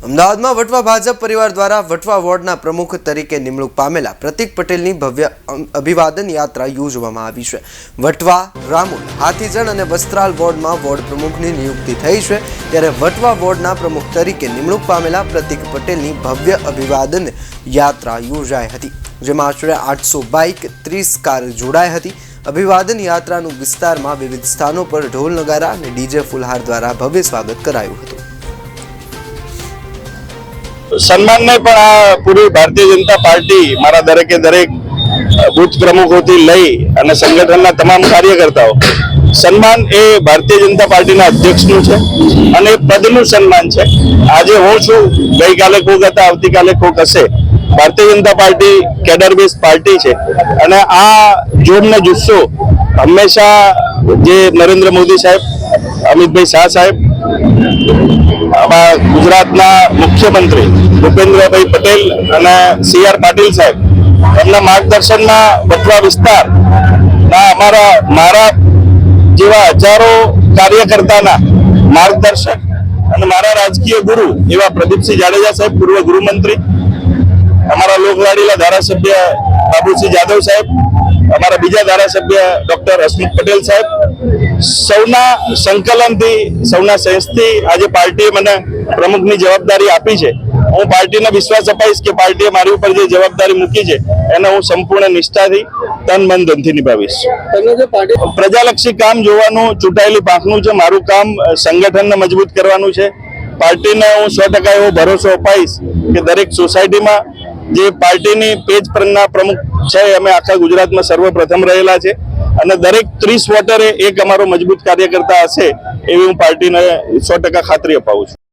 અમદાવાદમાં વટવા ભાજપ પરિવાર દ્વારા વટવા વોર્ડના પ્રમુખ તરીકે નિમણૂક પામેલા પ્રતિક પટેલની ભવ્ય અભિવાદન યાત્રા યોજવામાં આવી છે। વટવા, રામોલ, હાથીજણ અને વસ્ત્રાલ વોર્ડમાં વોર્ડ પ્રમુખની નિયુક્તિ થઈ છે, ત્યારે વટવા વોર્ડના પ્રમુખ તરીકે નિમણૂક પામેલા પ્રતિક પટેલની ભવ્ય અભિવાદન યાત્રા યોજાઈ હતી, જેમાં આશરે 800 બાઇક, 30 કાર જોડાઈ હતી। અભિવાદન યાત્રાનું વિસ્તારમાં વિવિધ સ્થાનો પર ઢોલ નગારા અને ડીજે ફુલહાર દ્વારા ભવ્ય સ્વાગત કરાયું હતું। સન્માન ને પણ આ પૂરી ભારતીય જનતા પાર્ટી મારા દરેકે દરેક બૂથ પ્રમુખોથી લઈ અને સંગઠનના તમામ કાર્યકર્તાઓ સન્માન એ ભારતીય જનતા પાર્ટીના અધ્યક્ષનું છે અને પદનું સન્માન છે। આજે હું છું, ગઈકાલે કોક હતા, આવતીકાલે કોક હશે। Bharatiya Janata party cadre base party છે અને આ જોમ ને જુસ્સો હંમેશા જે નરેન્દ્ર મોદી સાહેબ, અમિતભાઈ શાહ સાહેબ, ગુજરાતના મુખ્યમંત્રી ભૂપેન્દ્રભાઈ પટેલ અને CR પાટીલ સાહેબ એમના માર્ગદર્શનમાં વટવા વિસ્તારના મારા જેવા હજારો કાર્યકર્તાના માર્ગદર્શન અને મારા રાજકીય ગુરુ એવા પ્રદીપસિંહ જાડેજા સાહેબ, પૂર્વ ગૃહમંત્રી, અમારા લોકલાડીલા ધારાસભ્ય બાબુસિંહ જાદવ સાહેબ, અમારા બીજા ધારાસભ્ય ડોક્ટર હસમુખ પટેલ સાહેબ, સૌના સંકલનથી, સૌના સહયોગથી આજે પાર્ટીએ મને પ્રમુખની જવાબદારી આપી છે। હું પાર્ટીને વિશ્વાસ અપાઈશ કે પાર્ટીએ મારી ઉપર જે જવાબદારી મૂકી છે એને હું સંપૂર્ણ નિષ્ઠાથી, તન મન ધનથી નિભાવીશ। પ્રજાલક્ષી કામ જોવાનું ચૂંટાયેલી પાંખનું છે। મારું કામ સંગઠનને મજબૂત કરવાનું છે। પાર્ટીને હું 100% એવો ભરોસો અપાઈશ કે દરેક સોસાયટીમાં જે પાર્ટીની પેજ પરના પ્રમુખ છે, અમે આખા ગુજરાતમાં સર્વપ્રથમ રહેલા છે અને દરેક 30 વોટરે એક અમારો મજબૂત કાર્યકર્તા હશે એવી હું પાર્ટીને 100% ખાતરી અપાવું છું।